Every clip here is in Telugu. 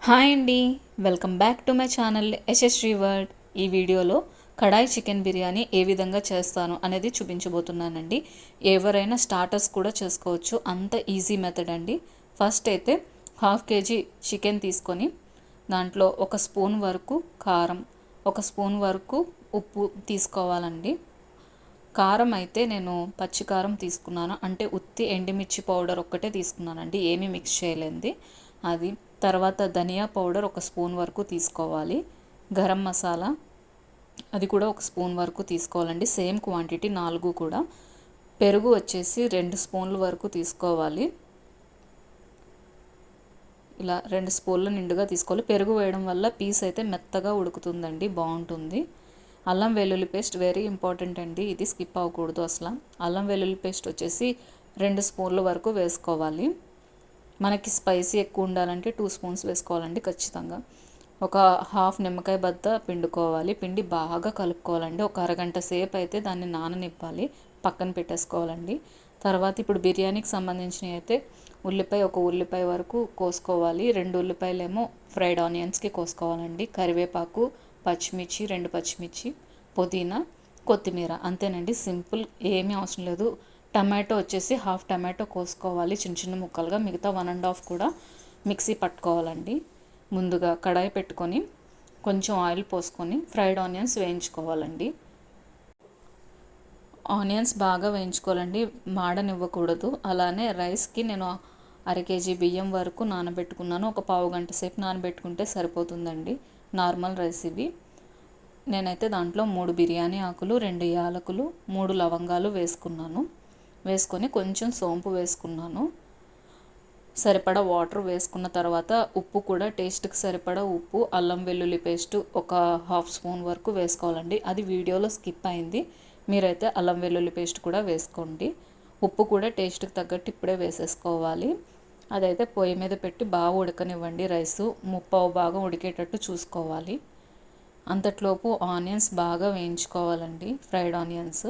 హాయ్ అండి, welcome back to my channel Yashasvi word. ఈ వీడియోలో కడాయి చికెన్ బిర్యానీ ఏ విధంగా చేస్తాను అనేది చూపించబోతున్నానండి. ఎవరైనా స్టార్టర్స్ కూడా చేసుకోవచ్చు, అంత ఈజీ మెథడ్ అండి. ఫస్ట్ అయితే హాఫ్ కేజీ చికెన్ తీసుకొని దాంట్లో ఒక స్పూన్ వరకు కారం, ఒక స్పూన్ వరకు ఉప్పు తీసుకోవాలండి. కారం అయితే నేను పచ్చి కారం తీసుకున్నాను, అంటే ఉత్తి ఎండుమిర్చి పౌడర్ ఒక్కటే తీసుకున్నానండి, ఏమీ మిక్స్ చేయలేంది అది. తర్వాత ధనియా పౌడర్ ఒక స్పూన్ వరకు తీసుకోవాలి. గరం మసాలా అది కూడా ఒక స్పూన్ వరకు తీసుకోవాలండి, సేమ్ క్వాంటిటీ 4 కూడా. పెరుగు వచ్చేసి 2 స్పూన్ల వరకు తీసుకోవాలి. ఇలా 2 స్పూన్ల నిండుగా తీసుకోవాలి. పెరుగు వేయడం వల్ల పీస్ అయితే మెత్తగా ఉడుకుతుందండి, బాగుంటుంది. అల్లం వెల్లుల్లి పేస్ట్ వెరీ ఇంపార్టెంట్ అండి, ఇది స్కిప్ అవ్వకూడదు అసలు. అల్లం వెల్లుల్లి పేస్ట్ వచ్చేసి 2 స్పూన్ల వరకు వేసుకోవాలి. మనకి స్పైసీ ఎక్కువ ఉండాలంటే 2 స్పూన్స్ వేసుకోవాలండి ఖచ్చితంగా. ఒక హాఫ్ నిమ్మకాయ బద్ద పిండుకోవాలి, పిండి బాగా కలుపుకోవాలండి. ఒక అరగంట సేపు అయితే దాన్ని నాననివ్వాలి, పక్కన పెట్టేసుకోవాలండి. తర్వాత ఇప్పుడు బిర్యానీకి సంబంధించినవి అయితే ఒక ఉల్లిపాయ వరకు కోసుకోవాలి. 2 ఉల్లిపాయలేమో ఫ్రైడ్ ఆనియన్స్కి కోసుకోవాలండి. కరివేపాకు, పచ్చిమిర్చి, 2 పచ్చిమిర్చి, పుదీనా, కొత్తిమీర, అంతేనండి, సింపుల్, ఏమీ అవసరం లేదు. టమాటో వచ్చేసి హాఫ్ టమాటో కోసుకోవాలి చిన్న చిన్న ముక్కలుగా, మిగతా 1.5 కూడా మిక్సీ పట్టుకోవాలండి. ముందుగా కడాయి పెట్టుకొని కొంచెం ఆయిల్ పోసుకొని ఫ్రైడ్ ఆనియన్స్ వేయించుకోవాలండి. ఆనియన్స్ బాగా వేయించుకోవాలండి, మాడనివ్వకూడదు. అలానే రైస్కి నేను 1/2 కేజీ బియ్యం వరకు నానబెట్టుకున్నాను. ఒక పావు గంట సేపు నానబెట్టుకుంటే సరిపోతుందండి, నార్మల్ రైస్ ఇవి. నేనైతే దాంట్లో 3 బిర్యానీ ఆకులు, 2 యాలకులు, 3 లవంగాలు వేసుకొని కొంచెం సోంపు వేసుకున్నాను. సరిపడా వాటర్ వేసుకున్న తర్వాత ఉప్పు కూడా టేస్ట్కి సరిపడా ఉప్పు, అల్లం వెల్లుల్లి పేస్ట్ ఒక హాఫ్ స్పూన్ వరకు వేసుకోవాలండి. అది వీడియోలో స్కిప్ అయింది, మీరైతే అల్లం వెల్లుల్లి పేస్ట్ కూడా వేసుకోండి. ఉప్పు కూడా టేస్ట్కి తగ్గట్టు ఇప్పుడే వేసేసుకోవాలి. అదైతే పొయ్యి మీద పెట్టి బాగా ఉడకనివ్వండి. రైసు ముప్పావు భాగం ఉడికేటట్టు చూసుకోవాలి. అంతట్లోపు ఆనియన్స్ బాగా వేయించుకోవాలండి, ఫ్రైడ్ ఆనియన్స్.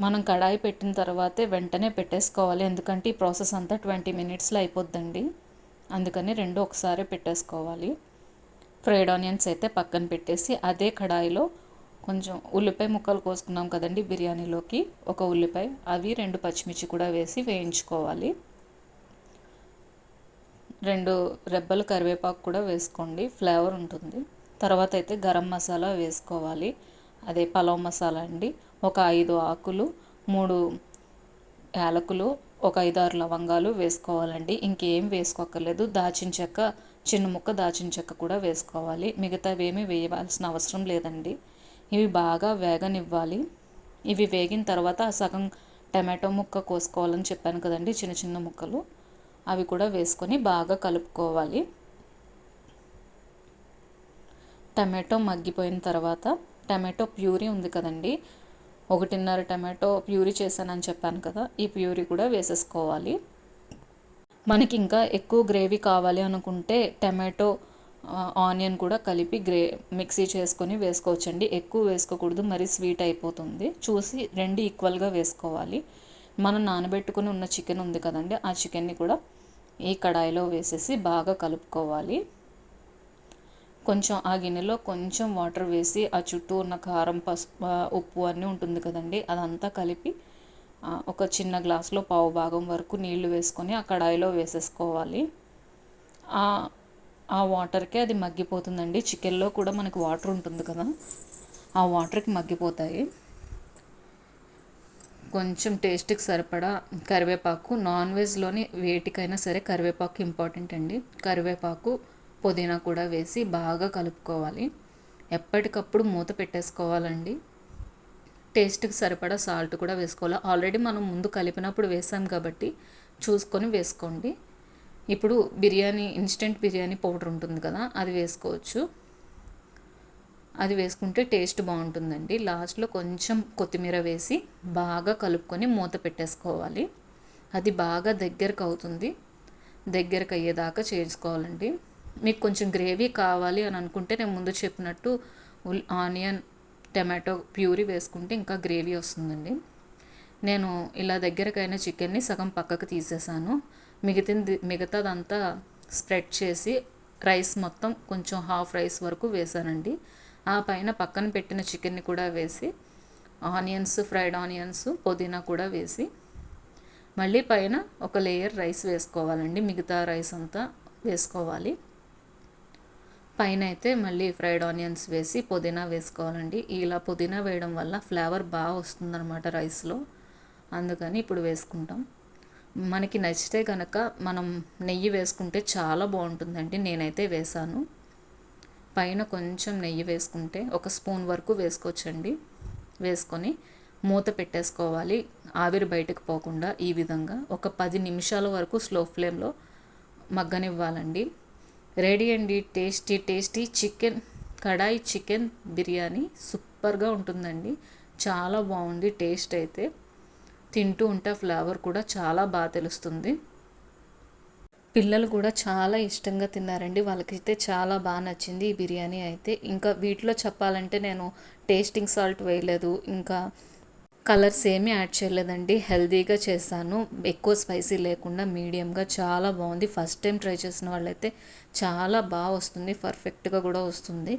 మనం కడాయి పెట్టిన తర్వాతే వెంటనే పెట్టేసుకోవాలి, ఎందుకంటే ఈ ప్రాసెస్ అంతా 20 మినిట్స్లో అయిపోద్దండి. అందుకని 2 ఒకసారి పెట్టేసుకోవాలి. ఫ్రైడ్ ఆనియన్స్ అయితే పక్కన పెట్టేసి అదే కడాయిలో కొంచెం ఉల్లిపాయ ముక్కలు కోసుకున్నాం కదండి బిర్యానీలోకి, ఒక ఉల్లిపాయ, అవి 2 పచ్చిమిర్చి కూడా వేసి వేయించుకోవాలి. 2 రెబ్బలు కరివేపాకు కూడా వేసుకోండి, ఫ్లేవర్ ఉంటుంది. తర్వాత అయితే గరం మసాలా వేసుకోవాలి, అదే పలావ్ మసాలా అండి. ఒక 5 ఆకులు, 3 యాలకులు, ఒక 5-6 లవంగాలు వేసుకోవాలండి. ఇంకేం వేసుకోక్కర్లేదు. దాచిన చెక్క, చిన్న ముక్క దాచిన చెక్క కూడా వేసుకోవాలి. మిగతావేమీ వేయవలసిన అవసరం లేదండి. ఇవి బాగా వేగనివ్వాలి. ఇవి వేగిన తర్వాత సగం టమాటో ముక్క కోసుకోవాలని చెప్పాను కదండి, చిన్న చిన్న ముక్కలు, అవి కూడా వేసుకొని బాగా కలుపుకోవాలి. టమాటో మగ్గిపోయిన తర్వాత టమాటో ప్యూరీ ఉంది కదండి, 1.5 టమాటో ప్యూరీ చేశానని చెప్పాను కదా, ఈ ప్యూరీ కూడా వేసేసుకోవాలి. మనకి ఇంకా ఎక్కువ గ్రేవీ కావాలి అనుకుంటే టమాటో ఆనియన్ కూడా కలిపి మిక్సీ చేసుకొని వేసుకోవచ్చండి. ఎక్కువ వేసుకోకూడదు, మరీ స్వీట్ అయిపోతుంది. చూసి 2 ఈక్వల్గా వేసుకోవాలి. మనం నానబెట్టుకుని ఉన్న చికెన్ ఉంది కదండి, ఆ చికెన్ని కూడా ఈ కడాయిలో వేసేసి బాగా కలుపుకోవాలి. కొంచెం ఆ గిన్నెలో కొంచెం వాటర్ వేసి ఆ చుట్టూ ఉన్న కారం, పసుపు, ఉప్పు అన్నీ ఉంటుంది కదండి, అదంతా కలిపి ఒక చిన్న గ్లాస్లో పావు భాగం వరకు నీళ్లు వేసుకొని ఆ కడాయిలో వేసేసుకోవాలి. ఆ వాటర్కే అది మగ్గిపోతుందండి. చికెన్లో కూడా మనకి వాటర్ ఉంటుంది కదా, ఆ వాటర్కి మగ్గిపోతాయి. కొంచెం టేస్ట్కి సరిపడా కరివేపాకు, నాన్ వెజ్లోని వేటికైనా సరే కరివేపాకు ఇంపార్టెంట్ అండి. కరివేపాకు, పుదీనా కూడా వేసి బాగా కలుపుకోవాలి. ఎప్పటికప్పుడు మూత పెట్టేసుకోవాలండి. టేస్ట్కి సరిపడా సాల్ట్ కూడా వేసుకోవాలి. ఆల్రెడీ మనం ముందు కలిపినప్పుడు వేసాం కాబట్టి చూసుకొని వేసుకోండి. ఇప్పుడు ఇన్స్టెంట్ బిర్యానీ పౌడర్ ఉంటుంది కదా, అది వేసుకోవచ్చు. అది వేసుకుంటే టేస్ట్ బాగుంటుందండి. లాస్ట్లో కొంచెం కొత్తిమీర వేసి బాగా కలుపుకొని మూత పెట్టేసుకోవాలి. అది బాగా దగ్గరకు అవుతుంది, దగ్గరకు అయ్యేదాకా చేసుకోవాలండి. మీకు కొంచెం గ్రేవీ కావాలి అని అనుకుంటే నేను ముందు చెప్పినట్టు ఆనియన్, టమాటో ప్యూరీ వేసుకుంటే ఇంకా గ్రేవీ వస్తుందండి. నేను ఇలా దగ్గరకైన చికెన్ని సగం పక్కకు తీసేసాను. మిగతాదంతా స్ప్రెడ్ చేసి రైస్ మొత్తం కొంచెం హాఫ్ రైస్ వరకు వేసానండి. ఆ పైన పక్కన పెట్టిన చికెన్ని కూడా వేసి ఆనియన్స్, ఫ్రైడ్ ఆనియన్స్, పుదీనా కూడా వేసి మళ్ళీ పైన ఒక లేయర్ రైస్ వేసుకోవాలండి. మిగతా రైస్ అంతా వేసుకోవాలి. పైన అయితే మళ్ళీ ఫ్రైడ్ ఆనియన్స్ వేసి పుదీనా వేసుకోవాలండి. ఇలా పుదీనా వేయడం వల్ల ఫ్లేవర్ బాగా వస్తుందన్నమాట రైస్లో. అందుకని ఇప్పుడు వేసుకుంటాం. మనకి నచ్చితే కనుక మనం నెయ్యి వేసుకుంటే చాలా బాగుంటుందండి. నేనైతే వేసాను. పైన కొంచెం నెయ్యి వేసుకుంటే ఒక స్పూన్ వరకు వేసుకోవచ్చండి. వేసుకొని మూత పెట్టేసుకోవాలి, ఆవిరి బయటకు పోకుండా. ఈ విధంగా ఒక 10 నిమిషాల వరకు స్లో ఫ్లేమ్లో మగ్గనివ్వాలండి. రెడీ అండి, టేస్టీ టేస్టీ చికెన్ కడాయి చికెన్ బిర్యానీ. సూపర్గా ఉంటుందండి, చాలా బాగుంది టేస్ట్ అయితే. తింటూ ఉంటే ఫ్లేవర్ కూడా చాలా బాగా తెలుస్తుంది. పిల్లలు కూడా చాలా ఇష్టంగా తిన్నారండి. వాళ్ళకైతే చాలా బాగా నచ్చింది ఈ బిర్యానీ అయితే. ఇంకా వీటిలో చెప్పాలంటే నేను టేస్టింగ్ సాల్ట్ వేయలేదు, ఇంకా కలర్స్ ఏమీ యాడ్ చేయలేదండి. హెల్తీగా చేశాను, ఎక్కువ స్పైసీ లేకుండా మీడియంగా. చాలా బాగుంది. ఫస్ట్ టైం ట్రై చేసిన వాళ్ళైతే చాలా బాగా వస్తుంది, పర్ఫెక్ట్గా కూడా వస్తుంది.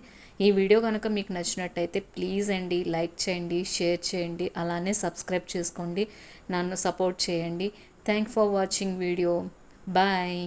ఈ వీడియో కనుక మీకు నచ్చినట్టయితే ప్లీజ్ అండి లైక్ చేయండి, షేర్ చేయండి, అలానే సబ్స్క్రైబ్ చేసుకోండి, నన్ను సపోర్ట్ చేయండి. Thank for watching video. Bye.